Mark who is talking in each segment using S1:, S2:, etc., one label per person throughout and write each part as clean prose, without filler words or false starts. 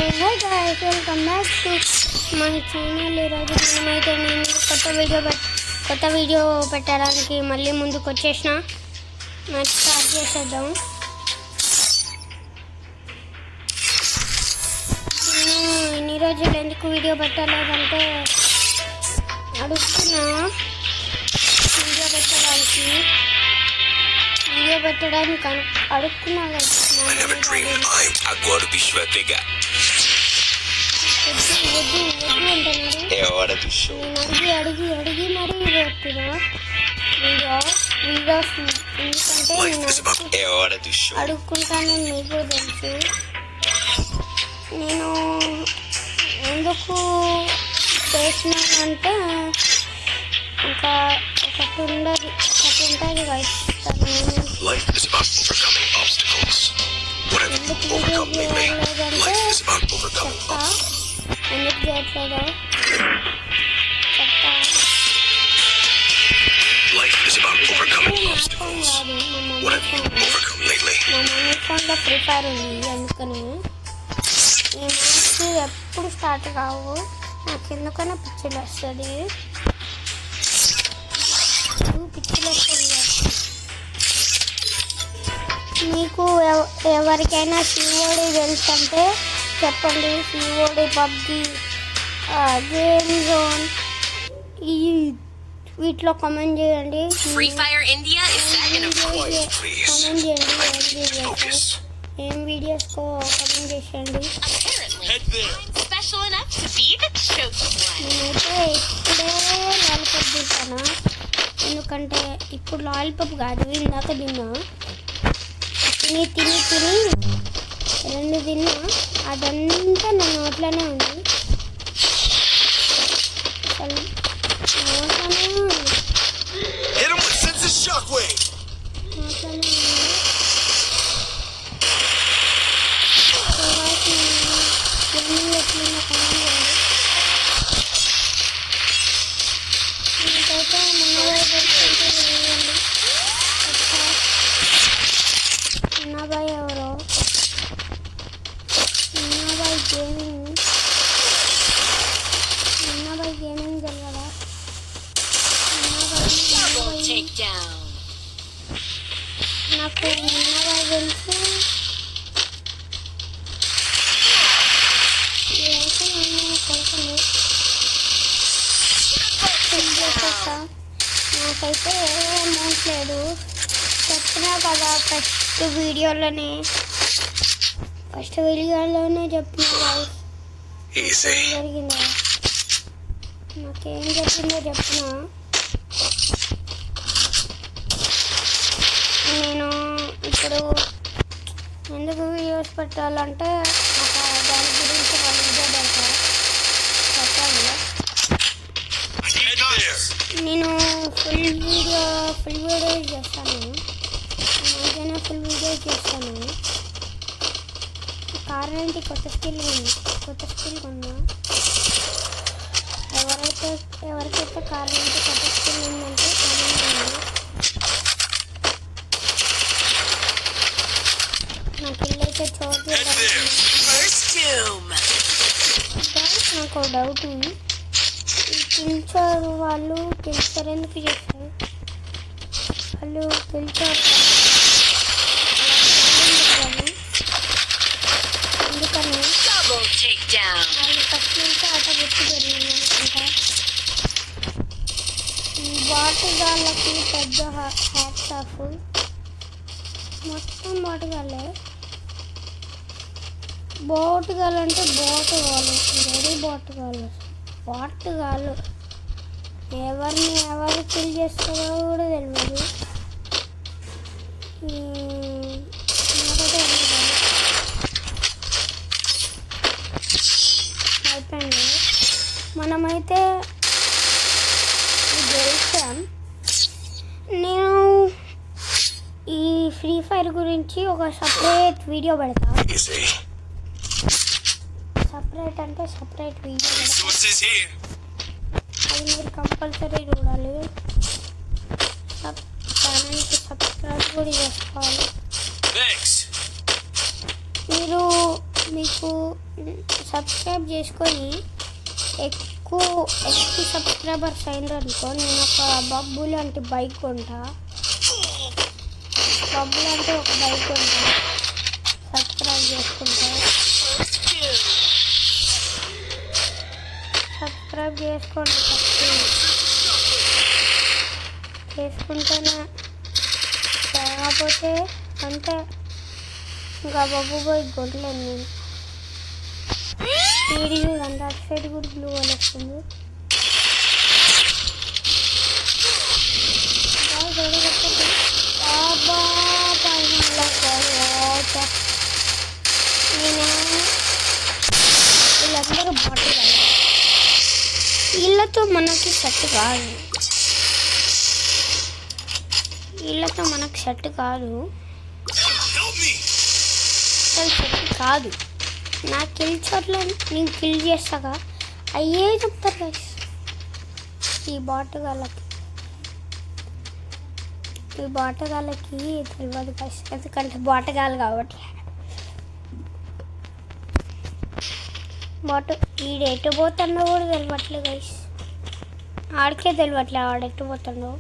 S1: Hey guys, welcome back to my channel. ఈరోజు నేనైతే కొత్త వీడియో పెట్టడానికి మళ్ళీ ముందుకు వచ్చేసిన. మ్యాచ్ స్టార్ట్ చేసేద్దాం. నేను ఇన్ని రోజులు ఎందుకు వీడియో పెట్టలేదంటే అడుగుతున్నా వీడియో పెట్టడానికి అడుగుతున్నా కదా. అడిగి మరీ పెడుతున్నా వీడియోస్ ఎందుకంటే అడుక్కుంటానని మీకు తెలుసు. నేను ఎందుకు చేసినానంటే ఇంకా ఒకటి ఉంటుంది
S2: Life is about overcoming obstacles. What have you overcome lately? Life is about overcoming obstacles. Life is about overcoming obstacles. What have you overcome lately?
S1: ఫోన్లో ఫ్రీ ఫైర్ ఉంది, అందుకని ఈ మ్యాచ్ ఎప్పుడు స్టార్ట్ కావు. నాకు ఎందుకన్నా పిచ్చిలు వస్తుంది. మీకు ఎవరికైనా సిఓడి తెలుసు అంటే చెప్పండి. సిఓడి, పబ్జి, గేమ్ జోన్ వీటిలో కామెంట్ చేయండి. ఏం వీడియోస్కో కామెంట్ చేసేయండి. నేనైతే ఇప్పుడే లాలీపాప్ తింటాను, ఎందుకంటే ఇప్పుడు లాలీపాప్ కాదు, ఇందాక తిన్నా. తిని 2 తిన్నా, అదంతా నా నోట్లోనే ఉంది. నాకు నిన్నగా తెలుసు. నాకైతే అమౌంట్ లేదు. చెప్పినా కదా ఫస్ట్ వీడియోలోనే చెప్పిన జరిగిందా, నాకేం జరిగిందో చెప్పిన. నేను ఇప్పుడు ఎందుకు వీడియోస్ పెట్టాలంటే దాని గురించి వాళ్ళు వీడియో పెట్టాలి. నేను ఫుల్ వీడియోస్ చేస్తాను, మధ్యాహ్నం ఫుల్ వీడియోస్ చేస్తాను. కార్ ఏంటి కొత్త స్కిల్ కొన్నా. ఎవరికైతే కార్ ఏంటి కొత్త స్కిల్ ఉందంటే నాకు ఇల్లైతే నాకు డౌట్ ఉంది. కిల్చర్ వాళ్ళు కిల్చర్ ఎందుకు చేస్తారు? వాళ్ళు కిల్చర్ ఎందుకని వాళ్ళు ఫస్ట్ నుంచి ఆట గుర్తు జరిగింది అనుకుంటా. బాటుగాళ్ళకి పెద్ద హ్యాట్స్ ఆఫ్. మొత్తం బాటుగాళ్ళే. బోటుగాళ్ళు అంటే బోటుగాళ్ళు, వెరీ బాటుగాళ్ళు. ఎవరు కిల్ చేస్తారో కూడా తెలియదు. అయిపోయింది. మనమైతే గెలిచాం. నేను ఈ ఫ్రీ ఫైర్ గురించి ఒక సపరేట్ వీడియో పెడతా. సపరేట్ వీడియో అది మీరు కంపల్సరీ చూడాలి. ఛానల్కి సబ్స్క్రైబ్ కూడా చేసుకోవాలి. మీరు మీకు సబ్స్క్రైబ్ చేసుకొని ఎక్కువ సబ్స్క్రైబర్స్ అయినారు అనుకో, నేను ఒక బబ్బు లాంటి బైక్ కొంటా. బబ్బు లాంటి ఒక బైక్ కొంటా. సబ్స్క్రైబ్ చేసుకుంటా. సబ్స్క్రైబ్ చేసుకోండి ఫస్ట్. చేసుకుంటేనే కాకపోతే అంటే ఇంకా బబ్బు బైక్ కొట్టలేను నేను. స్పీడ్ చూడండి, అటు సైడ్ కూడా బ్లూ అని వస్తుంది. వీళ్ళందరూ బాటిల్ వీళ్ళతో మనకి సెట్ కాదు. వీళ్ళతో మనకు సెట్ కాదు. అసలు సెట్ కాదు. నా కిల్ చోట్ల నేను కిల్ చేస్తాగా అయ్యే చెప్తారు గైస్ ఈ బాటగాళ్ళకి తెలియదు గైస్, ఎందుకంటే బాటగాళ్ళు కాబట్టి. ఈడు ఎటు పోతుండో కూడా తెలియట్లేదు గైస్. ఆడికే తెలియట్లే ఆడు ఎటు పోతుండో.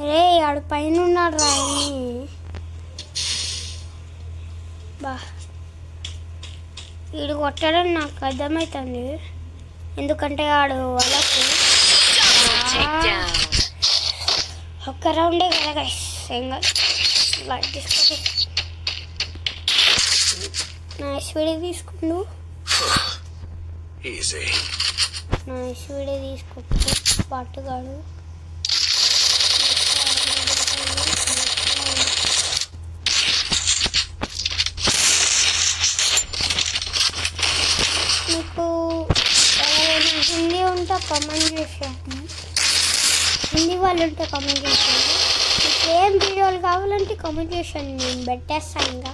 S1: అరే ఆడు పైన ఉన్నాడు రా. బా వీడు కొట్టడం నాకు అర్థమవుతుంది, ఎందుకంటే ఆడు వాళ్ళకు ఒక్క రౌండే కదా గైస్. లైట్ తీసుకో. నైస్ వీడియో తీసుకుండు. నైస్ వీడియో తీసుకుంటు పాటుగాడు. మీకు ఎవరైనా హిందీ ఉంటే కామెంట్ చేసేయండి. హిందీ వాళ్ళు ఉంటే కామెంట్ చేసేయండి. మీకు ఏం వీడియోలు కావాలంటే కామెంట్ చేసేయండి, నేను పెట్టేస్తాను. ఇంకా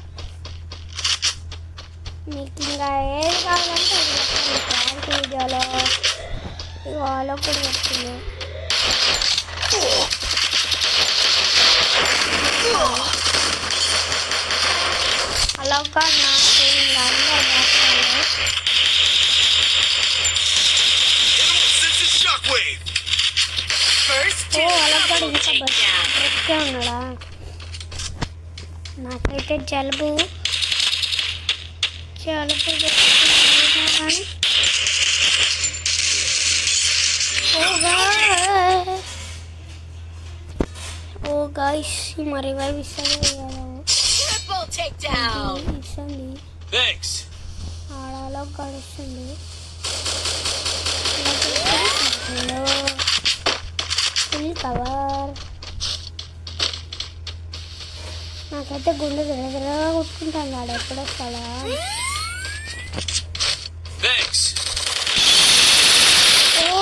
S1: మీకు ఇంకా ఏది కావాలంటే ప్రాంక్ వీడియోలో ఇవాళ కూడా వస్తుంది. అలా కాదు నాకు ఇంకా ఉన్నాడా. నాకైతే జలుబు ఓ గాయ్స్ మరి వైపు ఇస్తుంది ఆడలో గడుస్తుంది. Full cover. నాకైతే గుండె దగ్గరగా కొట్టుకుంటాను. ఆడ ఎప్పుడు వస్తాడా. ఓ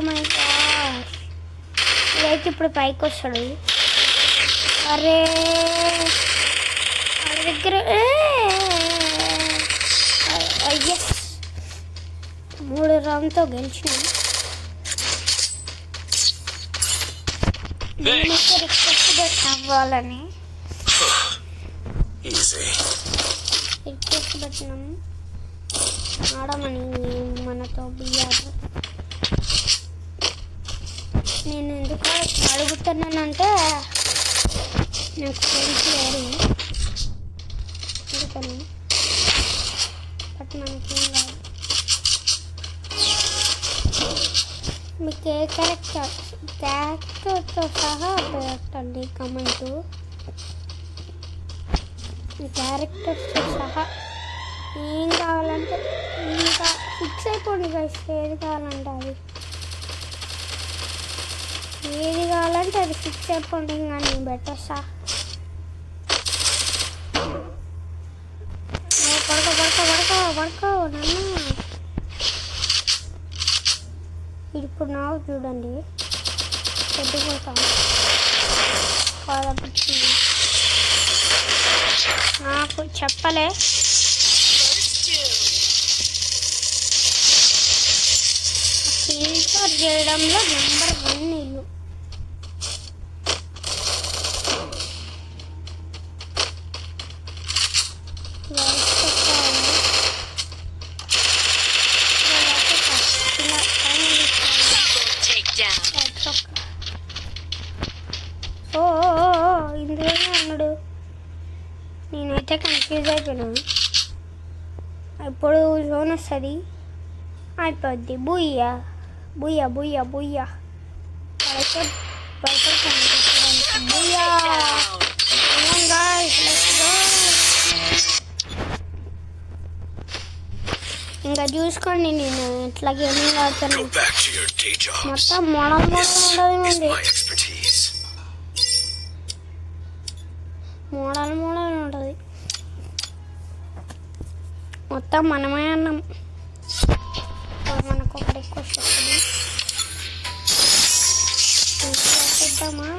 S1: మై గాడ్, ఇదైతే ఇప్పుడు పైకి వస్తాడు. అరే ఆడ దగ్గర ఎస్ 3 రౌండ్తో గెలిచినాం. నేనైతే రిక్వెస్ట్ అవ్వాలని రిక్వెస్ట్ పెట్టినాం ఆడమని మనతో బియ్యారు. నేను ఎందుకు అడుగుతున్నానంటే నాకు ఫ్రెండ్స్ లేరు అందుకని. బట్ మనకేం కాదు. మీకు ఏ క్యారెక్టర్తో సహా పెట్టండి కమెంటు. క్యారెక్టర్స్తో సహా ఏం కావాలంటే ఇంకా ఫిక్స్ అయిపోండి గైస్. ఏది కావాలంటే అది ఫిక్స్ అయిపోండి. ఇంకా నేను పెట్టేస్తా. పడుకో నాన్న. ఇప్పుడు నాకు చూడండి పెట్టుకుంటాం కాబట్టి నాకు చెప్పలే. ఫిల్టర్ చేయడంలో నెంబర్ 1 ఇల్లు. ఓ ఇందులోనే అన్నాడు. నేనైతే కన్ఫ్యూజ్ అయిపోయినా. ఇప్పుడు జోన్ వస్తుంది, అయిపోద్ది. బుయ్యా బుయ్యా బుయ్యా బుయ్యా అయితే బుయ్యా. ఇంకా చూసుకోండి నేను ఎట్లా గేమింగ్ ఆడుతాను.
S2: Go back to your day jobs.
S1: మొత్తం మోడల్ మోడల్
S2: Is
S1: ఉంటుంది.
S2: my expertise.
S1: మోడల్ మోడల్ ఉంటుంది. మొత్తం మనమే అన్నాం. మనకు ఒకటి ఎక్కువ వస్తుంది. చూద్దామా?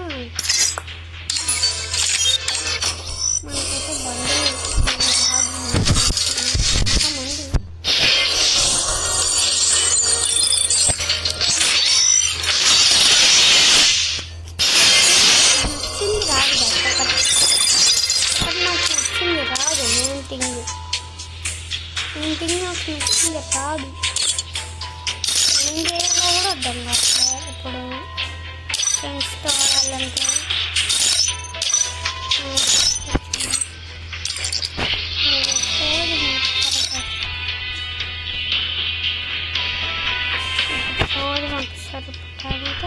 S1: మనకైతే బండి మంది నచ్చింది రాదు. నాకు నచ్చింది రాదు. మెయిన్ థింగ్ నాకు నచ్చింది రాదు. ఏం చేయాలో కూడా అర్థం కావట్లేదు. ఇప్పుడు ఫ్రెండ్స్తో ఆడాలంటే పంపిస్తారు. పుట్టాలంటే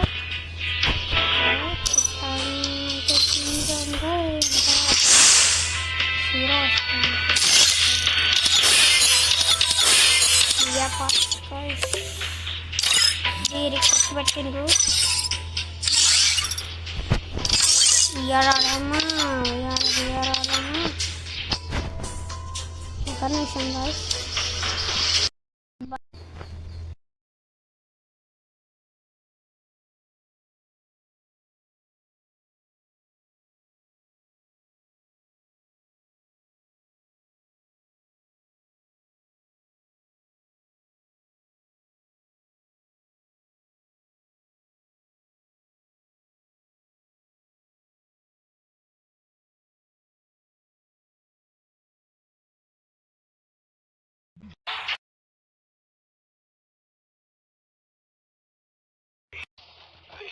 S1: హీరో వస్తుంది. రిక్వెస్ట్ పెట్టిండ్రు. ఇయ్యాడమ్మా ఇయ్యాడమ్మా. ఒక నిమిషం guys.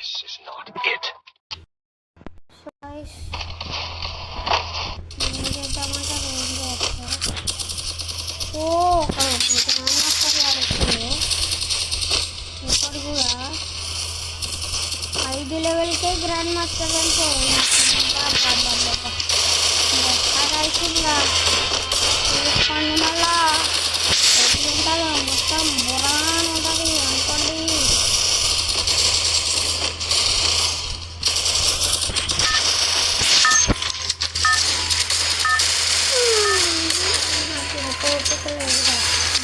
S2: This is not it.
S1: So guys ఏం చేద్దామంటారు, ఏం చేస్తారు? ఓ గ్రాండ్ మాస్టర్ గారు వచ్చింది. ఇప్పుడు కూడా 5 లెవెల్కే గ్రాండ్ మాస్టర్ అంటే ఇంకా చూసుకోండి. మళ్ళా ఎట్లుంటుందో మొత్తం బురాన్ ఉంటుంది అనుకోండి.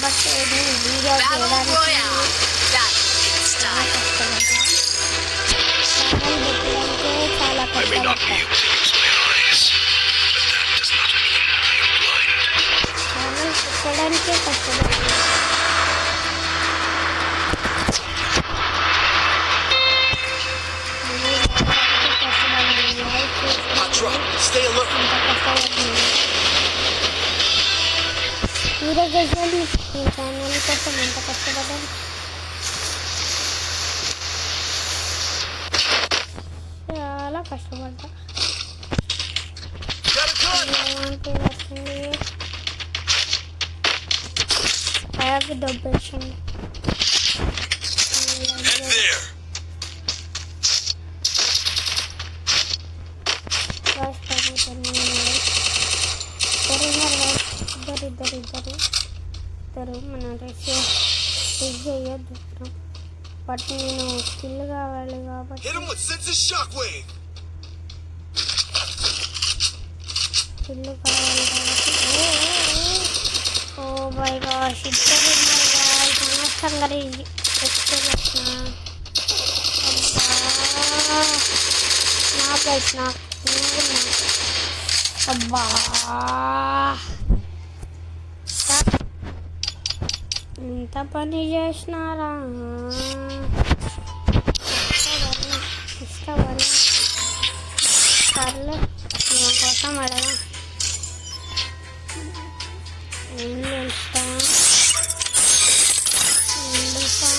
S1: బట్ వీడియో చేయడానికి చాలా
S2: I may not be
S1: కష్టపడతాను.
S2: able to use my eyes, but that does not mean I am blind.
S1: Channel పెట్టడానికే కష్టపడతాను.
S2: Hot drop. Stay alert.
S1: మీరే చేసేది మీ ఛానల్ కోసం ఎంత కష్టపడ్డాను. చాలా కష్టపడ్డా. వస్తుంది పైకి దొబ్బేసింది.
S2: There.
S1: ఇద్దరు మన రేస్ చేయొద్దు. బట్ నేను స్కిల్ కావాలి కాబట్టి
S2: Hit him with senses shockwave.
S1: Skill కావాలి కాబట్టి ఓ మై గాష్ ఇద్దరు ఉన్నారు. అనవసరంగా తెచ్చుకోవచ్చిన నా ప్లేస్ నాకు అబ్బా. ఎంత పని చేసినారా ఇష్టపడి సర్లే నా కోసం అడగా ఏం తెలుస్తా ఏం తెలుసా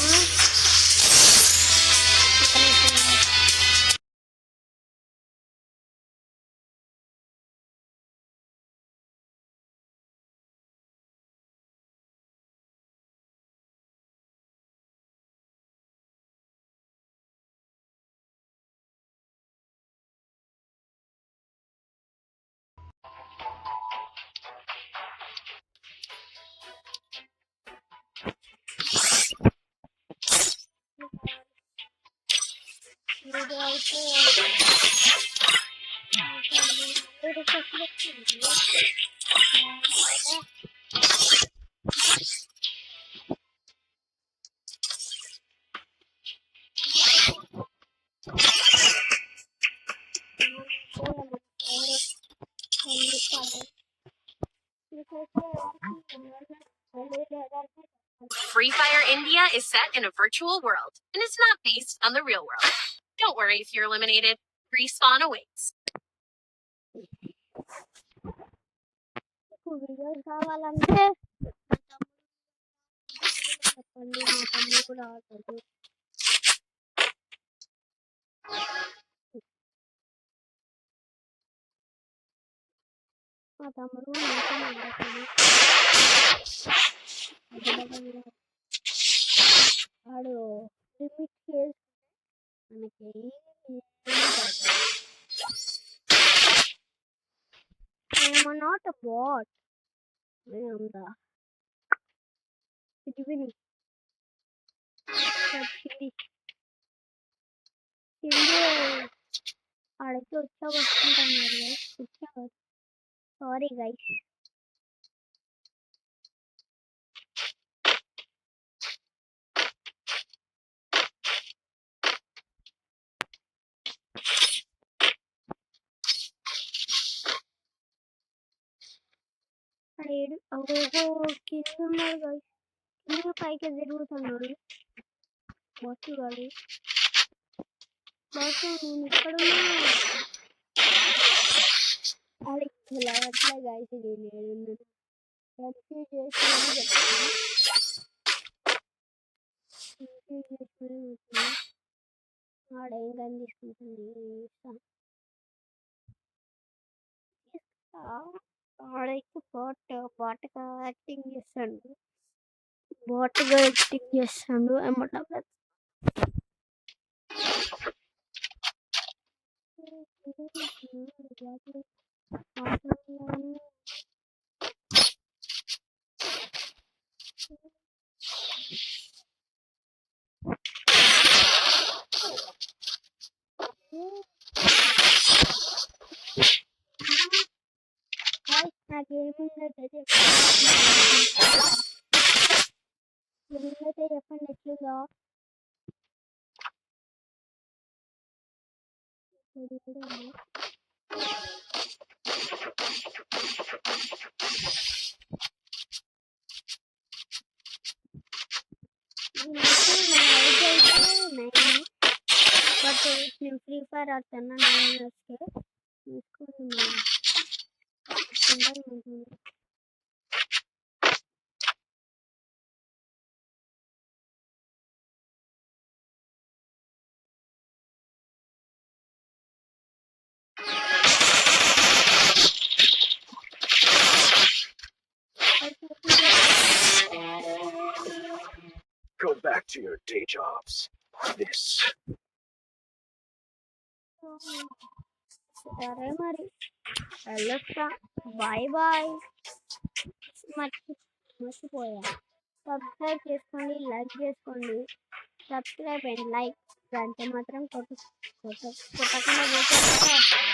S1: ఇది అయితే
S3: Free Fire India is set in a virtual world and is not based on the real world. Don't worry if you're eliminated. Respawn awaits.
S1: Videos కావాలంటే చెప్పండి, మా తమ్ముడు కూడా ఆడుతాడు. మా తమ్ముడు మంచిగా ఆడతాడు. వాడు లిమిట్ చేసి మనకి I'm not a bot. I'm the Hindi. ఆడైతే వచ్చా వస్తుంటున్నారు వచ్చా. Sorry guys. ఏడు కింద ఉన్నారు గైస్. కింద పైకి తిరుగుతున్నాడు బస్సుగాడు. బస్సు నేను ఇక్కడున్నా అట్లా గైస్. ఇది నేను కన్ఫ్యూజ్ చేసుకుని చెప్తాను. ఆడేం కానీ తీసుకుంటుంది ఆడైతే బాట్గా యాక్టింగ్ చేస్తాడు. బాట్గా యాక్టింగ్ చేస్తాడు ఏమంటారు. నా గేమింగ్ అయితే చెప్పండి ఎట్లుందో. బట్ నేను ఫ్రీ ఫైర్ ఆడుతున్నా 9 yearsకి చూసుకోండి.
S2: Go back to your day jobs. This.
S1: సరే మరి వెళ్ళొస్తా. Bye bye. మర్చిపోయా సబ్స్క్రైబ్ చేసుకోండి, లైక్ చేసుకోండి. సబ్స్క్రైబ్ అండ్ లైక్ అంటే మాత్రం కొట్టకుండా పోతే